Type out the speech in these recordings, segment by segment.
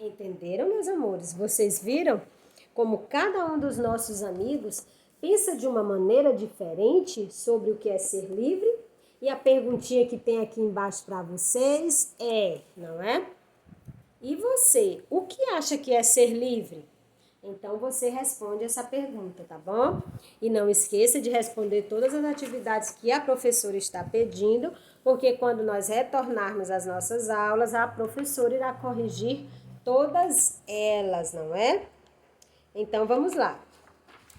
Entenderam, meus amores? Vocês viram como cada um dos nossos amigos pensa de uma maneira diferente sobre o que é ser livre? E a perguntinha que tem aqui embaixo para vocês é, não é? E você, o que acha que é ser livre? Então você responde essa pergunta, tá bom? E não esqueça de responder todas as atividades que a professora está pedindo, porque quando nós retornarmos às nossas aulas, a professora irá corrigir todas elas, não é? Então vamos lá.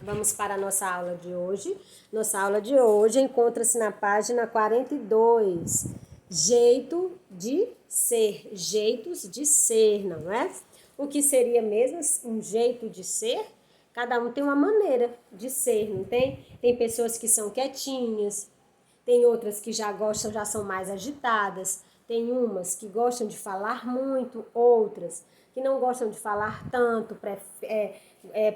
Vamos para a nossa aula de hoje. Nossa aula de hoje encontra-se na página 42. Jeito de ser, jeitos de ser, não é? O que seria mesmo um jeito de ser? Cada um tem uma maneira de ser, não tem? Tem pessoas que são quietinhas, tem outras que já gostam, já são mais agitadas, tem umas que gostam de falar muito, outras que não gostam de falar tanto,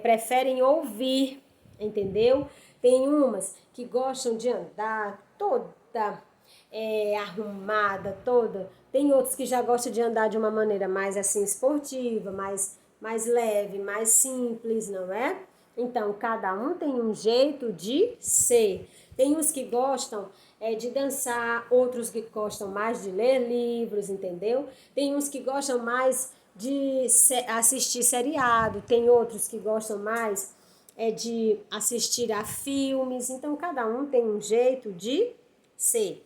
preferem ouvir, entendeu? Tem umas que gostam de andar toda arrumada, toda. Tem outros que já gostam de andar de uma maneira mais assim esportiva, mais leve, mais simples, não é? Então, cada um tem um jeito de ser. Tem uns que gostam de dançar, outros que gostam mais de ler livros, entendeu? Tem uns que gostam mais de assistir seriado, tem outros que gostam mais de assistir a filmes. Então, cada um tem um jeito de ser.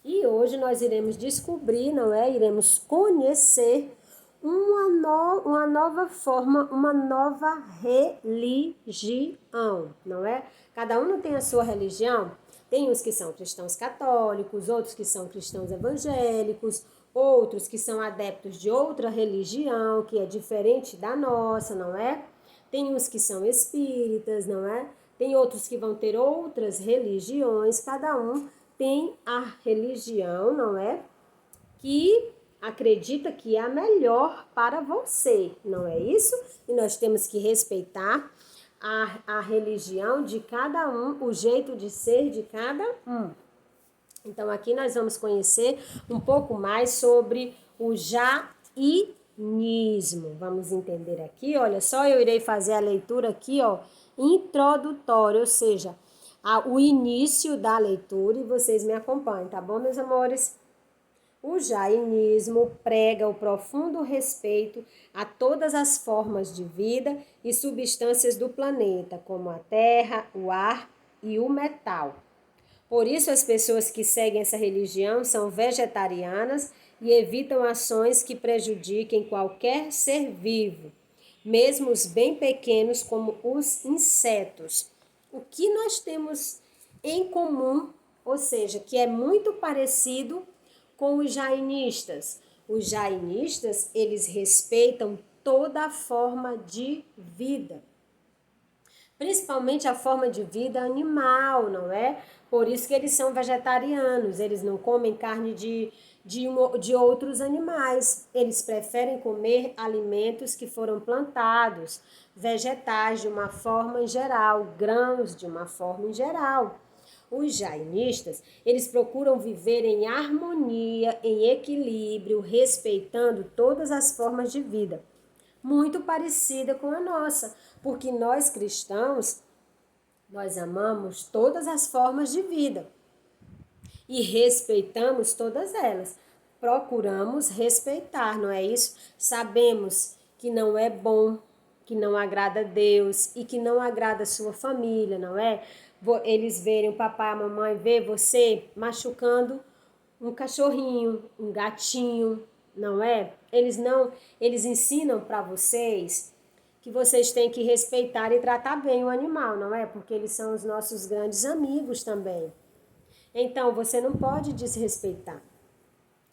E hoje nós iremos descobrir, não é? Iremos conhecer uma nova forma, uma nova religião, não é? Cada um não tem a sua religião. Tem uns que são cristãos católicos, outros que são cristãos evangélicos, outros que são adeptos de outra religião, que é diferente da nossa, não é? Tem uns que são espíritas, não é? Tem outros que vão ter outras religiões, cada um tem a religião, não é? Que acredita que é a melhor para você, não é isso? E nós temos que respeitar a religião de cada um, o jeito de ser de cada um. Então, aqui nós vamos conhecer um pouco mais sobre o jainismo. Vamos entender aqui, olha só, eu irei fazer a leitura aqui, ó, introdutória, ou seja, o início da leitura e vocês me acompanhem, tá bom, meus amores? O jainismo prega o profundo respeito a todas as formas de vida e substâncias do planeta, como a terra, o ar e o metal. Por isso, as pessoas que seguem essa religião são vegetarianas e evitam ações que prejudiquem qualquer ser vivo, mesmo os bem pequenos, como os insetos. O que nós temos em comum, ou seja, que é muito parecido com os jainistas. Os jainistas, eles respeitam toda a forma de vida, principalmente a forma de vida animal, não é? Por isso que eles são vegetarianos, eles não comem carne de outros animais. Eles preferem comer alimentos que foram plantados, vegetais de uma forma em geral, grãos de uma forma em geral. Os jainistas, eles procuram viver em harmonia, em equilíbrio, respeitando todas as formas de vida, muito parecida com a nossa, porque nós cristãos, nós amamos todas as formas de vida e respeitamos todas elas. Procuramos respeitar, não é isso? Sabemos que não é bom, que não agrada a Deus e que não agrada a sua família, não é? Eles verem o papai e a mamãe ver você machucando um cachorrinho, um gatinho, não é? Eles ensinam para vocês que vocês têm que respeitar e tratar bem o animal, não é? Porque eles são os nossos grandes amigos também. Então, você não pode desrespeitar.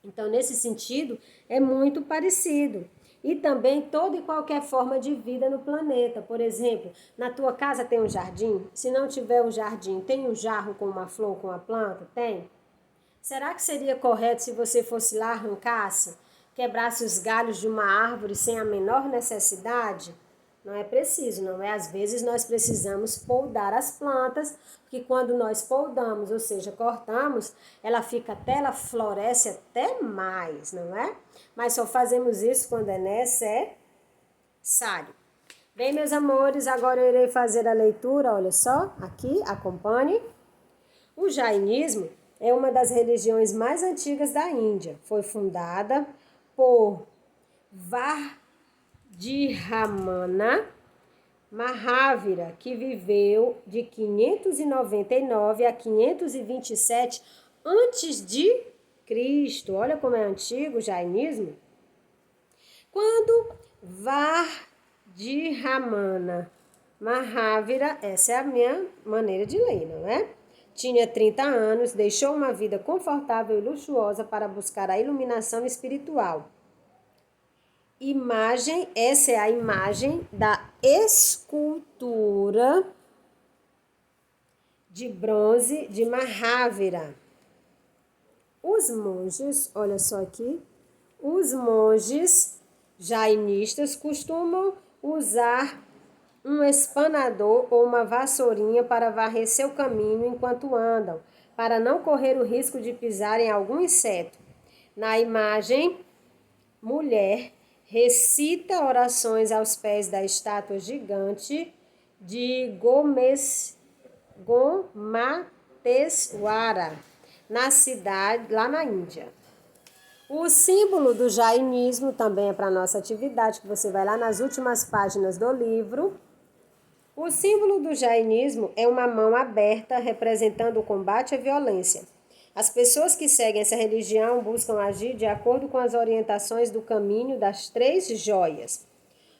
Então, nesse sentido, é muito parecido. E também toda e qualquer forma de vida no planeta. Por exemplo, na tua casa tem um jardim? Se não tiver um jardim, tem um jarro com uma flor, com uma planta? Tem? Será que seria correto se você fosse lá, arrancasse, quebrasse os galhos de uma árvore sem a menor necessidade? Não é preciso, não é? Às vezes nós precisamos podar as plantas, porque quando nós podamos, ou seja, cortamos, ela floresce até mais, não é? Mas só fazemos isso quando é necessário. Bem, meus amores, agora eu irei fazer a leitura, olha só, aqui, acompanhe. O jainismo é uma das religiões mais antigas da Índia. Foi fundada por Vajrahamana Mahavira, que viveu de 599 a 527 antes de Cristo. Olha como é antigo o jainismo. Quando Vajrahamana Mahavira, essa é a minha maneira de ler, não é? Tinha 30 anos, deixou uma vida confortável e luxuosa para buscar a iluminação espiritual. Essa é a imagem da escultura de bronze de Mahavira. Os monges, olha só aqui, os monges jainistas costumam usar um espanador ou uma vassourinha para varrer seu caminho enquanto andam, para não correr o risco de pisar em algum inseto. Na imagem, mulher recita orações aos pés da estátua gigante de Gomateswara, na cidade, lá na Índia. O símbolo do jainismo também é para a nossa atividade, que você vai lá nas últimas páginas do livro. O símbolo do jainismo é uma mão aberta representando o combate à violência. As pessoas que seguem essa religião buscam agir de acordo com as orientações do caminho das 3 joias: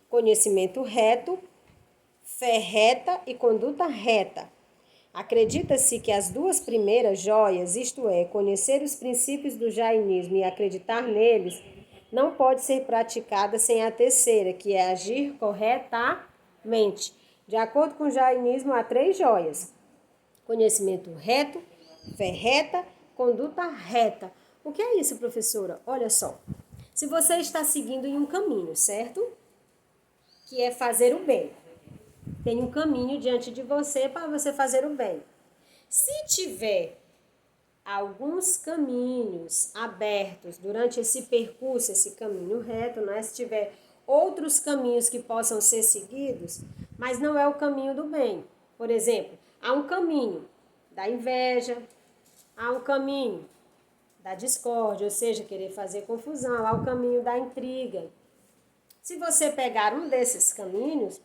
conhecimento reto, fé reta e conduta reta. Acredita-se que as 2 primeiras joias, isto é, conhecer os princípios do jainismo e acreditar neles, não pode ser praticada sem a terceira, que é agir corretamente. De acordo com o jainismo, há 3 joias: conhecimento reto, fé reta, conduta reta. O que é isso, professora? Olha só. Se você está seguindo em um caminho, certo? Que é fazer o bem. Tem um caminho diante de você para você fazer o bem. Se tiver alguns caminhos abertos durante esse percurso, esse caminho reto, né? Se tiver outros caminhos que possam ser seguidos, mas não é o caminho do bem. Por exemplo, há um caminho da inveja, há um caminho da discórdia, ou seja, querer fazer confusão, há o caminho da intriga. Se você pegar um desses caminhos,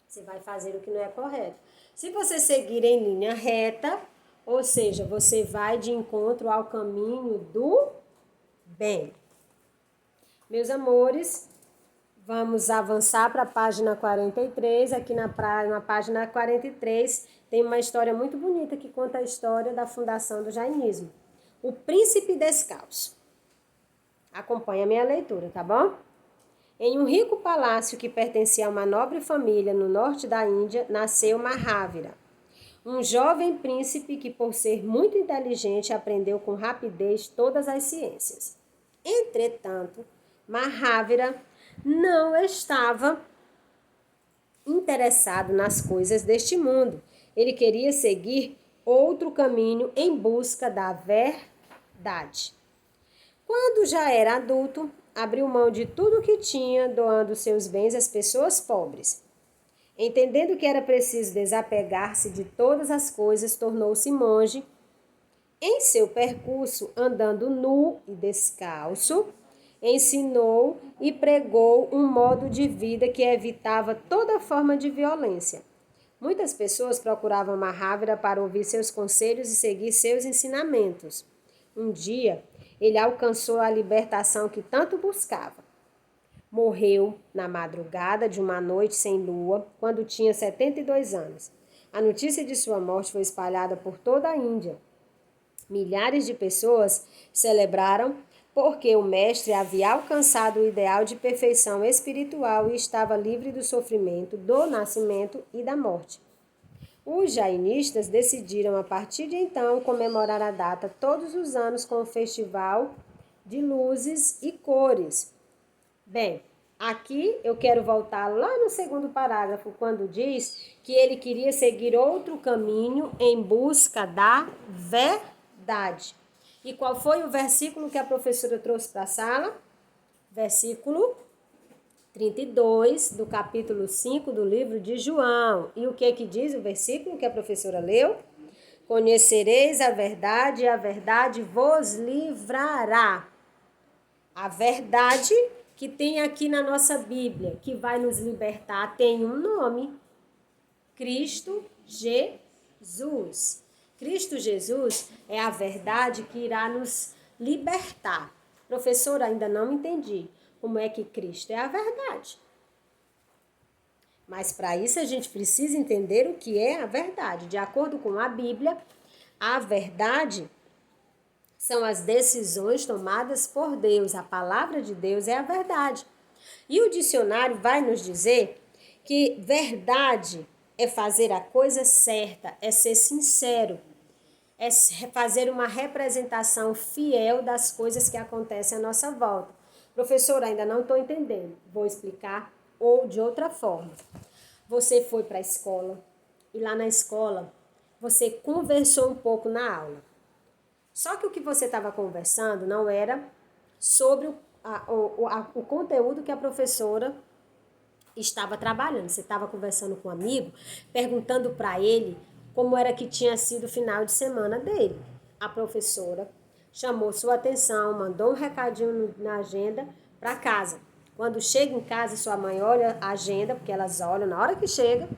você vai fazer o que não é correto. Se você seguir em linha reta, ou seja, você vai de encontro ao caminho do bem. Meus amores, vamos avançar para a página 43. Aqui na página 43 tem uma história muito bonita que conta a história da fundação do jainismo. O príncipe descalço. Acompanhe a minha leitura, tá bom? Em um rico palácio que pertencia a uma nobre família no norte da Índia, nasceu Mahavira, um jovem príncipe que, por ser muito inteligente, aprendeu com rapidez todas as ciências. Entretanto, Mahavira não estava interessado nas coisas deste mundo. Ele queria seguir outro caminho em busca da verdade. Quando já era adulto, abriu mão de tudo o que tinha, doando seus bens às pessoas pobres. Entendendo que era preciso desapegar-se de todas as coisas, tornou-se monge. Em seu percurso, andando nu e descalço, ensinou e pregou um modo de vida que evitava toda forma de violência. Muitas pessoas procuravam Mahavira para ouvir seus conselhos e seguir seus ensinamentos. Um dia, ele alcançou a libertação que tanto buscava. Morreu na madrugada de uma noite sem lua, quando tinha 72 anos. A notícia de sua morte foi espalhada por toda a Índia. Milhares de pessoas celebraram porque o mestre havia alcançado o ideal de perfeição espiritual e estava livre do sofrimento, do nascimento e da morte. Os jainistas decidiram, a partir de então, comemorar a data todos os anos com um festival de luzes e cores. Bem, Aqui eu quero voltar lá no segundo parágrafo, quando diz que ele queria seguir outro caminho em busca da verdade. E qual foi o versículo que a professora trouxe para a sala? Versículo 32 do capítulo 5 do livro de João. E o que diz o versículo que a professora leu? Conhecereis a verdade e a verdade vos livrará. A verdade que tem aqui na nossa Bíblia, que vai nos libertar, tem um nome: Cristo Jesus. Cristo Jesus é a verdade que irá nos libertar. Professora, ainda não entendi como é que Cristo é a verdade. Mas para isso a gente precisa entender o que é a verdade. De acordo com a Bíblia, a verdade são as decisões tomadas por Deus. A palavra de Deus é a verdade. E o dicionário vai nos dizer que verdade é fazer a coisa certa, é ser sincero, é fazer uma representação fiel das coisas que acontecem à nossa volta. Professor, ainda não estou entendendo. Vou explicar ou de outra forma. Você foi para a escola e lá na escola você conversou um pouco na aula. Só que o que você estava conversando não era sobre o conteúdo que a professora estava trabalhando. Você estava conversando com um amigo, perguntando para ele como era que tinha sido o final de semana dele. A professora chamou sua atenção, mandou um recadinho na agenda para casa. Quando chega em casa, sua mãe olha a agenda, porque elas olham na hora que chega,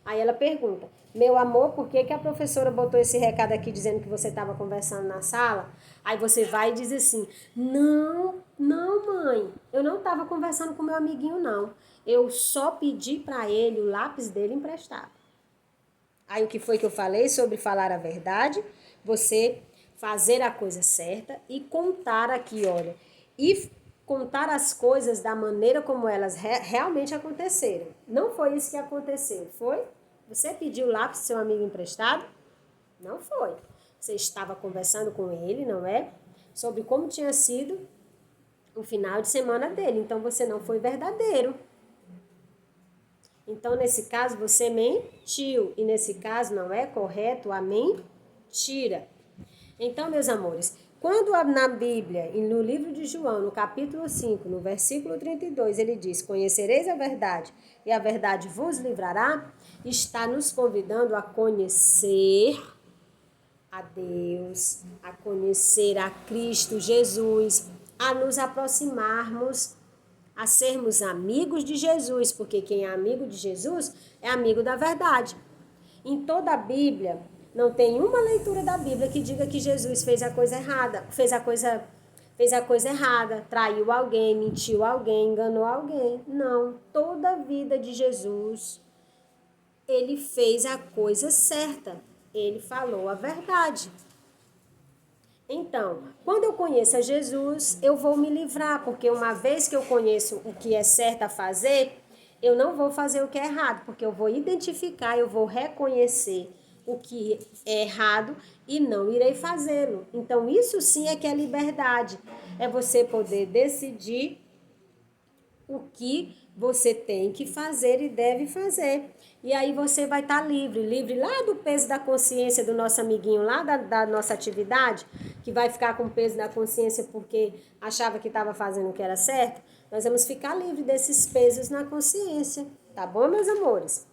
aí ela pergunta: meu amor, por que a professora botou esse recado aqui dizendo que você estava conversando na sala? Aí você vai e diz assim: não, mãe, eu não estava conversando com meu amiguinho, não. Eu só pedi para ele o lápis dele emprestado. Aí o que foi que eu falei sobre falar a verdade? Você fazer a coisa certa e contar aqui, olha. E contar as coisas da maneira como elas realmente aconteceram. Não foi isso que aconteceu, foi? Você pediu o lápis do seu amigo emprestado? Não foi. Você estava conversando com ele, não é? Sobre como tinha sido o final de semana dele. Então, você não foi verdadeiro. Então, nesse caso, você mentiu. E nesse caso, não é correto a mentira. Então, meus amores, quando na Bíblia, e no livro de João, no capítulo 5, no versículo 32, ele diz: conhecereis a verdade e a verdade vos livrará, está nos convidando a conhecer a Deus, a conhecer a Cristo Jesus, a nos aproximarmos, a sermos amigos de Jesus, porque quem é amigo de Jesus é amigo da verdade. Em toda a Bíblia, não tem uma leitura da Bíblia que diga que Jesus fez a coisa errada, fez a coisa errada, traiu alguém, mentiu alguém, enganou alguém. Não, toda a vida de Jesus, ele fez a coisa certa. Ele falou a verdade. Então, quando eu conheço a Jesus, eu vou me livrar, porque uma vez que eu conheço o que é certo a fazer, eu não vou fazer o que é errado, porque eu vou identificar, eu vou reconhecer o que é errado e não irei fazê-lo. Então, isso sim é que é liberdade. É você poder decidir o que você tem que fazer e deve fazer. E aí você vai estar livre lá do peso da consciência do nosso amiguinho, lá da nossa atividade, que vai ficar com peso da consciência porque achava que estava fazendo o que era certo. Nós vamos ficar livre desses pesos na consciência, tá bom, meus amores?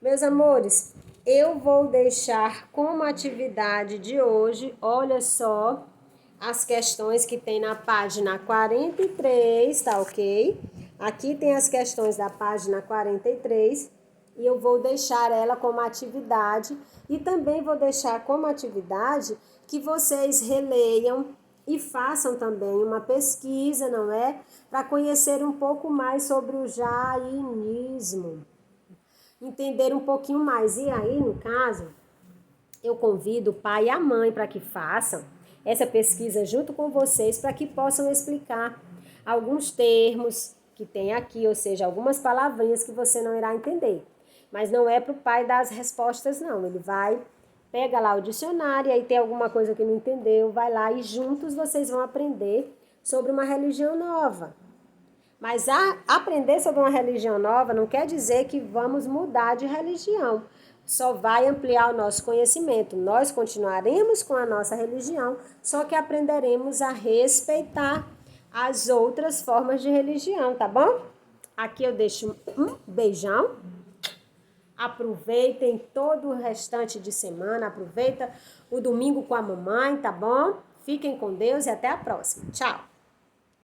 Meus amores, eu vou deixar como atividade de hoje, olha só, as questões que tem na página 43, tá ok? Aqui tem as questões da página 43 e eu vou deixar ela como atividade e também vou deixar como atividade que vocês releiam e façam também uma pesquisa, não é? Para conhecer um pouco mais sobre o jainismo, entender um pouquinho mais. E aí, no caso, eu convido o pai e a mãe para que façam essa pesquisa junto com vocês, para que possam explicar alguns termos que tem aqui, ou seja, algumas palavrinhas que você não irá entender. Mas não é para o pai dar as respostas, não. Ele vai, pega lá o dicionário, aí tem alguma coisa que não entendeu, vai lá e juntos vocês vão aprender sobre uma religião nova. Mas aprender sobre uma religião nova não quer dizer que vamos mudar de religião. Só vai ampliar o nosso conhecimento. Nós continuaremos com a nossa religião, só que aprenderemos a respeitar as outras formas de religião, tá bom? Aqui eu deixo um beijão. Aproveitem todo o restante de semana. Aproveita o domingo com a mamãe, tá bom? Fiquem com Deus e até a próxima. Tchau!